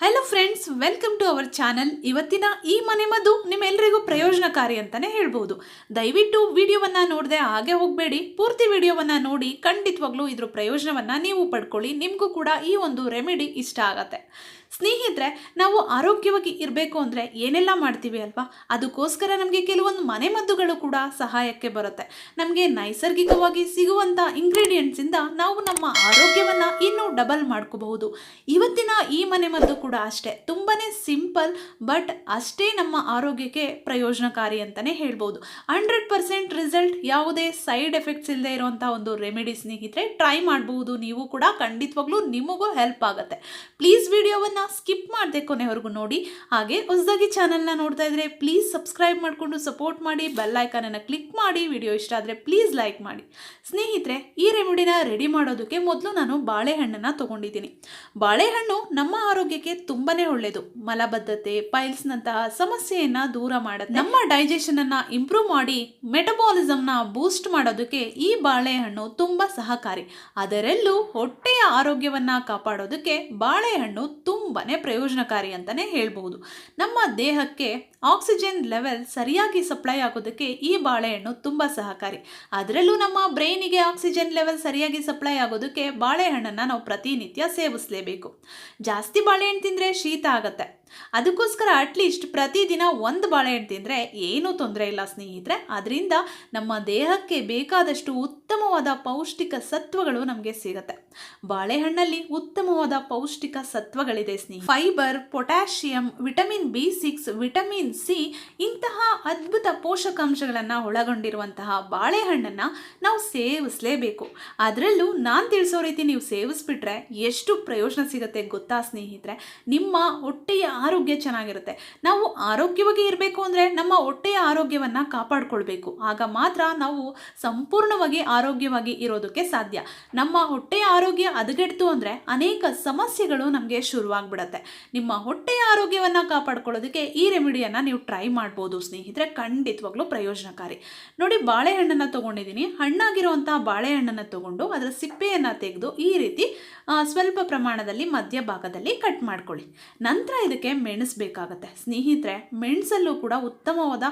Hello friends, welcome to our channel. ಇವತ್ತಿನ ಈ ಮನೆಮದ್ದು ನಿಮ್ಮೆಲ್ಲರಿಗೂ ಪ್ರಯೋಜನಕಾರಿ ಅಂತಲೇ ಹೇಳ್ಬೋದು. ದಯವಿಟ್ಟು ವಿಡಿಯೋವನ್ನು ನೋಡದೆ ಹಾಗೆ ಹೋಗಬೇಡಿ, ಪೂರ್ತಿ ವಿಡಿಯೋವನ್ನು ನೋಡಿ ಖಂಡಿತವಾಗ್ಲೂ ಇದ್ರ ಪ್ರಯೋಜನವನ್ನು ನೀವು ಪಡ್ಕೊಳ್ಳಿ. ನಿಮಗೂ ಕೂಡ ಈ ಒಂದು ರೆಮಿಡಿ ಇಷ್ಟ ಆಗತ್ತೆ. ಸ್ನೇಹಿತರೆ, ನಾವು ಆರೋಗ್ಯವಾಗಿ ಇರಬೇಕು ಅಂದರೆ ಏನೆಲ್ಲ ಮಾಡ್ತೀವಿ ಅಲ್ವಾ? ಅದಕ್ಕೋಸ್ಕರ ನಮಗೆ ಕೆಲವೊಂದು ಮನೆಮದ್ದುಗಳು ಕೂಡ ಸಹಾಯಕ್ಕೆ ಬರುತ್ತೆ. ನಮಗೆ ನೈಸರ್ಗಿಕವಾಗಿ ಸಿಗುವಂಥ ಇಂಗ್ರೀಡಿಯೆಂಟ್ಸಿಂದ ನಾವು ನಮ್ಮ ಆರೋಗ್ಯವನ್ನು ಇನ್ನೂ ಡಬಲ್ ಮಾಡ್ಕೋಬಹುದು. ಇವತ್ತಿನ ಈ ಮನೆಮದ್ದು ಕೂಡ ಅಷ್ಟೇ, ತುಂಬಾ ಸಿಂಪಲ್, ಬಟ್ ಅಷ್ಟೇ ನಮ್ಮ ಆರೋಗ್ಯಕ್ಕೆ ಪ್ರಯೋಜನಕಾರಿ ಅಂತಲೇ ಹೇಳ್ಬೋದು. 100% ರಿಸಲ್ಟ್, ಯಾವುದೇ ಸೈಡ್ ಎಫೆಕ್ಟ್ಸ್ ಇಲ್ಲದೆ ಇರುವಂಥ ಒಂದು ರೆಮಿಡಿ ಸ್ನೇಹಿತರೆ. ಟ್ರೈ ಮಾಡಬಹುದು ನೀವು ಕೂಡ, ಖಂಡಿತವಾಗ್ಲೂ ನಿಮಗೂ ಹೆಲ್ಪ್ ಆಗುತ್ತೆ. ಪ್ಲೀಸ್ ವಿಡಿಯೋವನ್ನು ಸ್ಕಿಪ್ ಮಾಡದೆ ಕೊನೆವರೆಗೂ ನೋಡಿ. ಹಾಗೆ ಹೊಸದಾಗಿ ಚಾನಲ್ನ ನೋಡ್ತಾ ಇದ್ರೆ ಪ್ಲೀಸ್ ಸಬ್ಸ್ಕ್ರೈಬ್ ಮಾಡಿಕೊಂಡು ಸಪೋರ್ಟ್ ಮಾಡಿ, ಬೆಲ್ ಐಕಾನನ್ನು ಕ್ಲಿಕ್ ಮಾಡಿ. ವಿಡಿಯೋ ಇಷ್ಟ ಆದರೆ ಪ್ಲೀಸ್ ಲೈಕ್ ಮಾಡಿ. ಸ್ನೇಹಿತರೆ, ಈ ರೆಮಿಡಿನ ರೆಡಿ ಮಾಡೋದಕ್ಕೆ ಮೊದಲು ನಾನು ಬಾಳೆಹಣ್ಣನ್ನು ತೊಗೊಂಡಿದ್ದೀನಿ. ಬಾಳೆಹಣ್ಣು ನಮ್ಮ ಆರೋಗ್ಯಕ್ಕೆ ತುಂಬಾ ಒಳ್ಳೆಯದು. ಮಲಬದ್ಧತೆ, ಪೈಲ್ಸ್ನಂತಹ ಸಮಸ್ಯೆಯನ್ನು ದೂರ ಮಾಡುತ್ತೆ. ನಮ್ಮ ಡೈಜೆಷನನ್ನು ಇಂಪ್ರೂವ್ ಮಾಡಿ ಮೆಟಬಾಲಿಸಮ್ನ ಬೂಸ್ಟ್ ಮಾಡೋದಕ್ಕೆ ಈ ಬಾಳೆಹಣ್ಣು ತುಂಬ ಸಹಕಾರಿ. ಅದರಲ್ಲೂ ಹೊಟ್ಟೆಯ ಆರೋಗ್ಯವನ್ನು ಕಾಪಾಡೋದಕ್ಕೆ ಬಾಳೆಹಣ್ಣು ತುಂಬಾ ಪ್ರಯೋಜನಕಾರಿ ಅಂತಲೇ ಹೇಳ್ಬೋದು. ನಮ್ಮ ದೇಹಕ್ಕೆ ಆಕ್ಸಿಜನ್ ಲೆವೆಲ್ ಸರಿಯಾಗಿ ಸಪ್ಲೈ ಆಗೋದಕ್ಕೆ ಈ ಬಾಳೆಹಣ್ಣು ತುಂಬ ಸಹಕಾರಿ. ಅದರಲ್ಲೂ ನಮ್ಮ ಬ್ರೈನಿಗೆ ಆಕ್ಸಿಜನ್ ಲೆವೆಲ್ ಸರಿಯಾಗಿ ಸಪ್ಲೈ ಆಗೋದಕ್ಕೆ ಬಾಳೆಹಣ್ಣನ್ನು ನಾವು ಪ್ರತಿನಿತ್ಯ ಸೇವಿಸಲೇಬೇಕು. ಜಾಸ್ತಿ ಬಾಳೆಹಣ್ಣು ತಿಂದರೆ ಶೀತ ಆಗುತ್ತೆ. ಅದಕ್ಕೋಸ್ಕರ ಅಟ್ಲೀಸ್ಟ್ ಪ್ರತಿದಿನ ಒಂದು ಬಾಳೆಹಣ್ಣು ತಿಂದರೆ ಏನೂ ತೊಂದರೆ ಇಲ್ಲ ಸ್ನೇಹಿತರೆ. ಅದರಿಂದ ನಮ್ಮ ದೇಹಕ್ಕೆ ಬೇಕಾದಷ್ಟು ಉತ್ತಮವಾದ ಪೌಷ್ಟಿಕ ಸತ್ವಗಳು ನಮಗೆ ಸಿಗುತ್ತೆ. ಬಾಳೆಹಣ್ಣಲ್ಲಿ ಉತ್ತಮವಾದ ಪೌಷ್ಟಿಕ ಸತ್ವಗಳಿದೆ ಸ್ನೇಹಿತರೆ. Fibre, potassium, vitamin B6, vitamin C ಇಂತಹ ಅದ್ಭುತ ಪೋಷಕಾಂಶಗಳನ್ನು ಒಳಗೊಂಡಿರುವಂತಹ ಬಾಳೆಹಣ್ಣನ್ನು ನಾವು ಸೇವಿಸಲೇಬೇಕು. ಅದರಲ್ಲೂ ನಾನು ತಿಳಿಸೋ ರೀತಿ ನೀವು ಸೇವಿಸ್ಬಿಟ್ರೆ ಎಷ್ಟು ಪ್ರಯೋಜನ ಸಿಗುತ್ತೆ ಗೊತ್ತಾ ಸ್ನೇಹಿತರೆ? ನಿಮ್ಮ ಹೊಟ್ಟೆಯ ಆರೋಗ್ಯ ಚೆನ್ನಾಗಿರುತ್ತೆ. ನಾವು ಆರೋಗ್ಯವಾಗಿ ಇರಬೇಕು ಅಂದರೆ ನಮ್ಮ ಹೊಟ್ಟೆಯ ಆರೋಗ್ಯವನ್ನು ಕಾಪಾಡಿಕೊಳ್ಬೇಕು. ಆಗ ಮಾತ್ರ ನಾವು ಸಂಪೂರ್ಣವಾಗಿ ಆರೋಗ್ಯವಾಗಿ ಇರೋದಕ್ಕೆ ಸಾಧ್ಯ. ನಮ್ಮ ಹೊಟ್ಟೆಯ ಆರೋಗ್ಯ ಹದಗೆಡ್ತು ಅಂದರೆ ಅನೇಕ ಸಮಸ್ಯೆಗಳು ನಮಗೆ ಶುರುವಾಗ್ಬಿಡತ್ತೆ. ನಿಮ್ಮ ಹೊಟ್ಟೆಯ ಆರೋಗ್ಯವನ್ನು ಕಾಪಾಡ್ಕೊಳ್ಳೋದಕ್ಕೆ ಈ ರೆಮಿಡಿಯನ್ನು ನೀವು ಟ್ರೈ ಮಾಡ್ಬೋದು ಸ್ನೇಹಿತರೆ. ಖಂಡಿತವಾಗ್ಲೂ ಪ್ರಯೋಜನಕಾರಿ. ನೋಡಿ, ಬಾಳೆಹಣ್ಣನ್ನು ತೊಗೊಂಡಿದ್ದೀನಿ. ಹಣ್ಣಾಗಿರುವಂಥ ಬಾಳೆಹಣ್ಣನ್ನು ತೊಗೊಂಡು ಅದರ ಸಿಪ್ಪೆಯನ್ನು ತೆಗೆದು ಈ ರೀತಿ ಸ್ವಲ್ಪ ಪ್ರಮಾಣದಲ್ಲಿ ಮಧ್ಯಭಾಗದಲ್ಲಿ ಕಟ್ ಮಾಡ್ಕೊಳ್ಳಿ. ನಂತರ ಇದಕ್ಕೆ ಮೆಣಸು ಬೇಕಾಗುತ್ತೆ ಸ್ನೇಹಿತರೆ. ಮೆಣಸಲ್ಲೂ ಕೂಡ ಉತ್ತಮವಾದ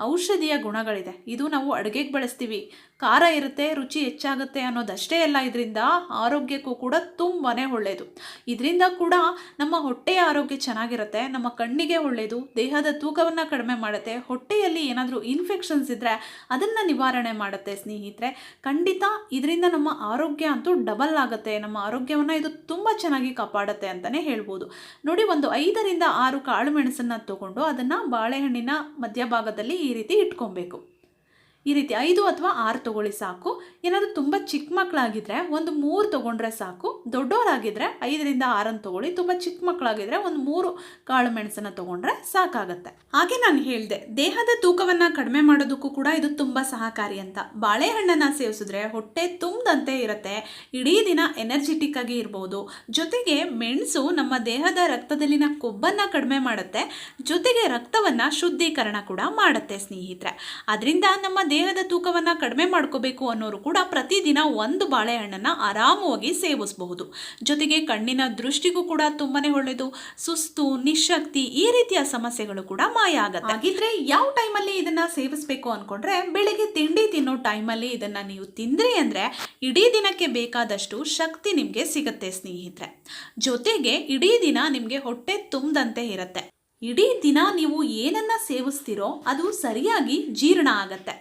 ಔಷಧೀಯ ಗುಣಗಳಿದೆ. ಇದು ನಾವು ಅಡುಗೆಗೆ ಬಳಸ್ತೀವಿ. ಖಾರ ಇರುತ್ತೆ, ರುಚಿ ಹೆಚ್ಚಾಗುತ್ತೆ ಅನ್ನೋದಷ್ಟೇ ಅಲ್ಲ, ಇದರಿಂದ ಆರೋಗ್ಯಕ್ಕೂ ಕೂಡ ತುಂಬಾ ಒಳ್ಳೆಯದು. ಇದರಿಂದ ಕೂಡ ನಮ್ಮ ಹೊಟ್ಟೆಯ ಆರೋಗ್ಯ ಚೆನ್ನಾಗಿರುತ್ತೆ. ನಮ್ಮ ಕಣ್ಣಿಗೆ ಒಳ್ಳೆಯದು, ದೇಹದ ತೂಕವನ್ನು ಕಡಿಮೆ ಮಾಡುತ್ತೆ. ಹೊಟ್ಟೆಯಲ್ಲಿ ಏನಾದರೂ ಇನ್ಫೆಕ್ಷನ್ಸ್ ಇದ್ದರೆ ಅದನ್ನು ನಿವಾರಣೆ ಮಾಡುತ್ತೆ ಸ್ನೇಹಿತರೆ. ಖಂಡಿತ ಇದರಿಂದ ನಮ್ಮ ಆರೋಗ್ಯ ಅಂತೂ ಡಬಲ್ ಆಗುತ್ತೆ. ನಮ್ಮ ಆರೋಗ್ಯವನ್ನು ಇದು ತುಂಬ ಚೆನ್ನಾಗಿ ಕಾಪಾಡುತ್ತೆ ಅಂತಲೇ ಹೇಳ್ಬೋದು. ನೋಡಿ, ಒಂದು 5 ರಿಂದ 6 ಕಾಳು ಮೆಣಸನ್ನು ತಗೊಂಡು ಅದನ್ನು ಬಾಳೆಹಣ್ಣಿನ ಮಧ್ಯಭಾಗದಲ್ಲಿ ಈ ರೀತಿ ಇಟ್ಕೊಬೇಕು. ಈ ರೀತಿ 5 ಅಥವಾ 6 ತಗೊಳ್ಳಿ ಸಾಕು. ಏನಾದರೂ ತುಂಬ ಚಿಕ್ಕ ಮಕ್ಕಳಾಗಿದ್ದರೆ ಒಂದು 3 ತೊಗೊಂಡ್ರೆ ಸಾಕು. ದೊಡ್ಡವರಾಗಿದ್ದರೆ 5 ರಿಂದ 6 ತೊಗೊಳ್ಳಿ. ತುಂಬ ಚಿಕ್ಕ ಮಕ್ಕಳಾಗಿದ್ದರೆ ಒಂದು 3 ಕಾಳು ಮೆಣಸನ್ನು ತೊಗೊಂಡ್ರೆ ಸಾಕಾಗುತ್ತೆ. ಹಾಗೆ ನಾನು ಹೇಳಿದೆ, ದೇಹದ ತೂಕವನ್ನು ಕಡಿಮೆ ಮಾಡೋದಕ್ಕೂ ಕೂಡ ಇದು ತುಂಬ ಸಹಕಾರಿ ಅಂತ. ಬಾಳೆಹಣ್ಣನ್ನು ಸೇವಿಸಿದ್ರೆ ಹೊಟ್ಟೆ ತುಂಬದಂತೆ ಇರುತ್ತೆ. ಇಡೀ ದಿನ ಎನರ್ಜೆಟಿಕ್ ಆಗಿ ಇರ್ಬೋದು. ಜೊತೆಗೆ ಮೆಣಸು ನಮ್ಮ ದೇಹದ ರಕ್ತದಲ್ಲಿನ ಕೊಬ್ಬನ್ನು ಕಡಿಮೆ ಮಾಡುತ್ತೆ. ಜೊತೆಗೆ ರಕ್ತವನ್ನು ಶುದ್ಧೀಕರಣ ಕೂಡ ಮಾಡುತ್ತೆ ಸ್ನೇಹಿತರೆ. ಅದರಿಂದ ನಮ್ಮ ದೇಹದ ತೂಕವನ್ನು ಕಡಿಮೆ ಮಾಡ್ಕೋಬೇಕು ಅನ್ನೋರು ಕೂಡ ಪ್ರತಿದಿನ ಒಂದು ಬಾಳೆಹಣ್ಣನ್ನು ಆರಾಮವಾಗಿ ಸೇವಿಸಬಹುದು. ಜೊತೆಗೆ ಕಣ್ಣಿನ ದೃಷ್ಟಿಗೂ ಕೂಡ ತುಂಬಾನೇ ಒಳ್ಳೆಯದು. ಸುಸ್ತು, ನಿಶಕ್ತಿ ಈ ರೀತಿಯ ಸಮಸ್ಯೆಗಳು ಕೂಡ ಮಾಯ ಆಗುತ್ತೆ. ಹಾಗಿದ್ರೆ ಯಾವ ಟೈಮಲ್ಲಿ ಇದನ್ನ ಸೇವಿಸಬೇಕು ಅನ್ಕೊಂಡ್ರೆ, ಬೆಳಿಗ್ಗೆ ತಿಂಡಿ ತಿನ್ನೋ ಟೈಮಲ್ಲಿ ಇದನ್ನ ನೀವು ತಿಂದ್ರಿ ಅಂದ್ರೆ ಇಡೀ ದಿನಕ್ಕೆ ಬೇಕಾದಷ್ಟು ಶಕ್ತಿ ನಿಮಗೆ ಸಿಗುತ್ತೆ ಸ್ನೇಹಿತರೆ. ಜೊತೆಗೆ ಇಡೀ ದಿನ ನಿಮಗೆ ಹೊಟ್ಟೆ ತುಂಬದಂತೆ ಇರುತ್ತೆ. ಇಡೀ ದಿನ ನೀವು ಏನನ್ನ ಸೇವಿಸ್ತೀರೋ ಅದು ಸರಿಯಾಗಿ ಜೀರ್ಣ ಆಗತ್ತೆ.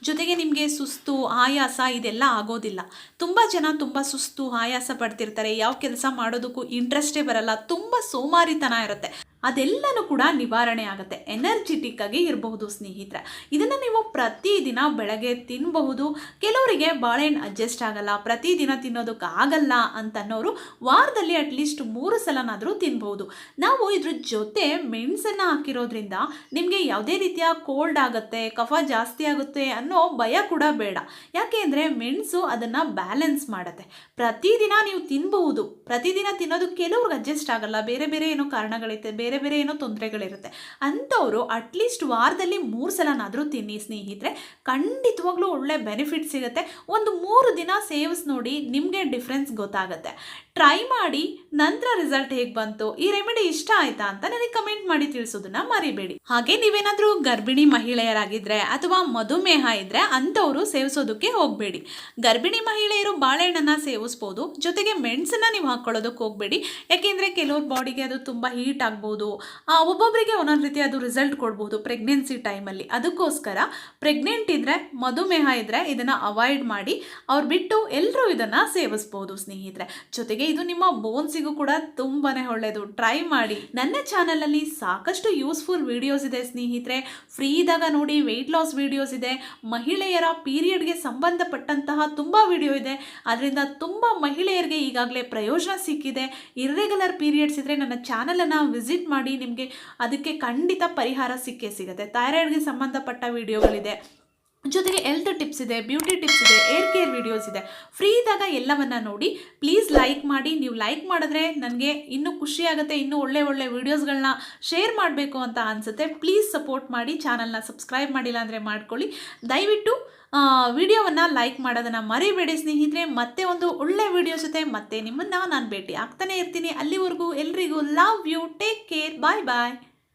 ಜೊತೆಗೆ ನಿಮಗೆ ಸುಸ್ತು, ಆಯಾಸ ಇದೆಲ್ಲ ಆಗೋದಿಲ್ಲ. ತುಂಬ ಜನ ತುಂಬ ಸುಸ್ತು, ಆಯಾಸ ಪಡ್ತಿರ್ತಾರೆ. ಯಾವ ಕೆಲಸ ಮಾಡೋದಕ್ಕೂ ಇಂಟ್ರೆಸ್ಟೇ ಬರಲ್ಲ, ತುಂಬ ಸೋಮಾರಿತನ ಇರುತ್ತೆ. ಅದೆಲ್ಲನೂ ಕೂಡ ನಿವಾರಣೆ ಆಗುತ್ತೆ. ಎನರ್ಜೆಟಿಕ್ ಆಗಿ ಇರಬಹುದು ಸ್ನೇಹಿತರೆ. ಇದನ್ನು ನೀವು ಪ್ರತಿದಿನ ಬೆಳಗ್ಗೆ ತಿನ್ನಬಹುದು. ಕೆಲವರಿಗೆ ಬಾಳೆಹಣ್ಣು ಅಡ್ಜಸ್ಟ್ ಆಗಲ್ಲ, ಪ್ರತಿದಿನ ತಿನ್ನೋದಕ್ಕೆ ಆಗಲ್ಲ ಅಂತನ್ನೋರು ವಾರದಲ್ಲಿ ಅಟ್ಲೀಸ್ಟ್ 3 ಸಲನಾದರೂ ತಿನ್ಬಹುದು. ನಾವು ಇದ್ರ ಜೊತೆ ಮೆಣಸನ್ನು ಹಾಕಿರೋದ್ರಿಂದ ನಿಮಗೆ ಯಾವುದೇ ರೀತಿಯ ಕೋಲ್ಡ್ ಆಗುತ್ತೆ, ಕಫ ಜಾಸ್ತಿ ಆಗುತ್ತೆ ಅನ್ನೋ ಭಯ ಕೂಡ ಬೇಡ. ಯಾಕೆ ಅಂದರೆ ಮೆಣಸು ಅದನ್ನು ಬ್ಯಾಲೆನ್ಸ್ ಮಾಡುತ್ತೆ. ಪ್ರತಿದಿನ ನೀವು ತಿನ್ನಬಹುದು. ಪ್ರತಿದಿನ ತಿನ್ನೋದು ಕೆಲವ್ರಿಗೆ ಅಡ್ಜಸ್ಟ್ ಆಗಲ್ಲ, ಬೇರೆ ಬೇರೆ ಏನೋ ಕಾರಣಗಳಿರುತ್ತೆ, ಬೇರೆ ಬೇರೆ ಏನೋ ತೊಂದರೆಗಳಿರುತ್ತೆ. ಅಂಥವರು ಅಟ್ಲೀಸ್ಟ್ ವಾರದಲ್ಲಿ 3 ಸಲನಾದರೂ ತಿನ್ನಿ ಸ್ನೇಹಿತರೆ. ಖಂಡಿತವಾಗ್ಲೂ ಒಳ್ಳೆ ಬೆನಿಫಿಟ್ ಸಿಗುತ್ತೆ. ಒಂದು 3 ದಿನ ಸೇವಿಸಿ ನೋಡಿ, ನಿಮಗೆ ಡಿಫ್ರೆನ್ಸ್ ಗೊತ್ತಾಗುತ್ತೆ. ಟ್ರೈ ಮಾಡಿ ನಂತರ ರಿಸಲ್ಟ್ ಹೇಗೆ ಬಂತು, ಈ ರೆಮಿಡಿ ಇಷ್ಟ ಆಯ್ತಾ ಅಂತ ನನಗೆ ಕಮೆಂಟ್ ಮಾಡಿ ತಿಳಿಸೋದನ್ನ ಮರಿಬೇಡಿ. ಹಾಗೆ ನೀವೇನಾದ್ರೂ ಗರ್ಭಿಣಿ ಮಹಿಳೆಯರಾಗಿದ್ರೆ ಅಥವಾ ಮಧುಮೇಹ ಇದ್ರೆ ಅಂಥವ್ರು ಸೇವಿಸೋದಕ್ಕೆ ಹೋಗಬೇಡಿ. ಗರ್ಭಿಣಿ ಮಹಿಳೆಯರು ಬಾಳೆಹಣ್ಣನ್ನ ಸೇವಿಸ್ಬೋದು, ಜೊತೆಗೆ ಮೆಣಸನ್ನ ನೀವು ಹಾಕೊಳ್ಳೋದಕ್ಕೆ ಹೋಗಬೇಡಿ. ಯಾಕೆಂದರೆ ಕೆಲವ್ರ ಬಾಡಿಗೆ ಅದು ತುಂಬ ಹೀಟ್ ಆಗ್ಬೋದು, ಒಬ್ಬೊಬ್ಬರಿಗೆ ಒಂದೊಂದು ರೀತಿ ಅದು ರಿಸಲ್ಟ್ ಕೊಡ್ಬೋದು ಪ್ರೆಗ್ನೆನ್ಸಿ ಟೈಮಲ್ಲಿ. ಅದಕ್ಕೋಸ್ಕರ ಪ್ರೆಗ್ನೆಂಟ್ ಇದ್ದರೆ, ಮಧುಮೇಹ ಇದ್ದರೆ ಇದನ್ನು ಅವಾಯ್ಡ್ ಮಾಡಿ. ಅವ್ರು ಬಿಟ್ಟು ಎಲ್ಲರೂ ಇದನ್ನು ಸೇವಿಸ್ಬೋದು ಸ್ನೇಹಿತರೆ. ಜೊತೆಗೆ ಇದು ನಿಮ್ಮ ಬೋನ್ಸಿಗೂ ಕೂಡ ತುಂಬಾ ಒಳ್ಳೆಯದು. ಟ್ರೈ ಮಾಡಿ. ನನ್ನ ಚಾನಲಲ್ಲಿ ಸಾಕಷ್ಟು ಯೂಸ್ಫುಲ್ ವಿಡಿಯೋಸ್ ಇದೆ ಸ್ನೇಹಿತರೆ. ಫ್ರೀ ಇದ್ದಾಗ ನೋಡಿ, ವೆಯ್ಟ್ ಲಾಸ್ ವಿಡಿಯೋಸ್ ಇದೆ, ಮಹಿಳೆಯರ ಪೀರಿಯಡ್ಗೆ ಸಂಬಂಧಪಟ್ಟಂತಹ ತುಂಬ ವಿಡಿಯೋ ಇದೆ. ಅದರಿಂದ ತುಂಬ ಮಹಿಳೆಯರಿಗೆ ಈಗಾಗಲೇ ಪ್ರಯೋಜನ ಸಿಕ್ಕಿದೆ. ಇರ್ರೆಗ್ಯುಲರ್ ಪೀರಿಯಡ್ಸ್ ಇದ್ದರೆ ನನ್ನ ಚಾನಲನ್ನು ವಿಸಿಟ್ ಮಾಡಿ, ನಿಮಗೆ ಅದಕ್ಕೆ ಖಂಡಿತ ಪರಿಹಾರ ಸಿಕ್ಕೇ ಸಿಗುತ್ತೆ. ಥೈರಾಯ್ಡ್ಗೆ ಸಂಬಂಧಪಟ್ಟ ವಿಡಿಯೋಗಳಿದೆ, ಜೊತೆಗೆ ಹೆಲ್ತ್ ಟಿಪ್ಸ್ ಇದೆ, ಬ್ಯೂಟಿ ಟಿಪ್ಸ್ ಇದೆ, ಏರ್ ಕೇರ್ ವಿಡಿಯೋಸ್ ಇದೆ. ಫ್ರೀ ಇದ್ದಾಗ ಎಲ್ಲವನ್ನ ನೋಡಿ. ಪ್ಲೀಸ್ ಲೈಕ್ ಮಾಡಿ. ನೀವು ಲೈಕ್ ಮಾಡಿದ್ರೆ ನನಗೆ ಇನ್ನೂ ಖುಷಿ ಆಗುತ್ತೆ, ಇನ್ನೂ ಒಳ್ಳೆ ವಿಡಿಯೋಸ್ಗಳನ್ನ ಶೇರ್ ಮಾಡಬೇಕು ಅಂತ ಅನಿಸುತ್ತೆ. ಪ್ಲೀಸ್ ಸಪೋರ್ಟ್ ಮಾಡಿ. ಚಾನಲ್ನ ಸಬ್ಸ್ಕ್ರೈಬ್ ಮಾಡಿಲ್ಲ ಅಂದರೆ ಮಾಡ್ಕೊಳ್ಳಿ. ದಯವಿಟ್ಟು ವಿಡಿಯೋವನ್ನು ಲೈಕ್ ಮಾಡೋದನ್ನು ಮರಿಬೇಡಿ ಸ್ನೇಹಿತರೆ. ಮತ್ತೆ ಒಂದು ಒಳ್ಳೆ ವಿಡಿಯೋ ಜೊತೆ ಮತ್ತೆ ನಿಮ್ಮನ್ನು ನಾನು ಭೇಟಿ ಆಗ್ತಾನೆ ಇರ್ತೀನಿ. ಅಲ್ಲಿವರೆಗೂ ಎಲ್ರಿಗೂ love you, take care, bye bye.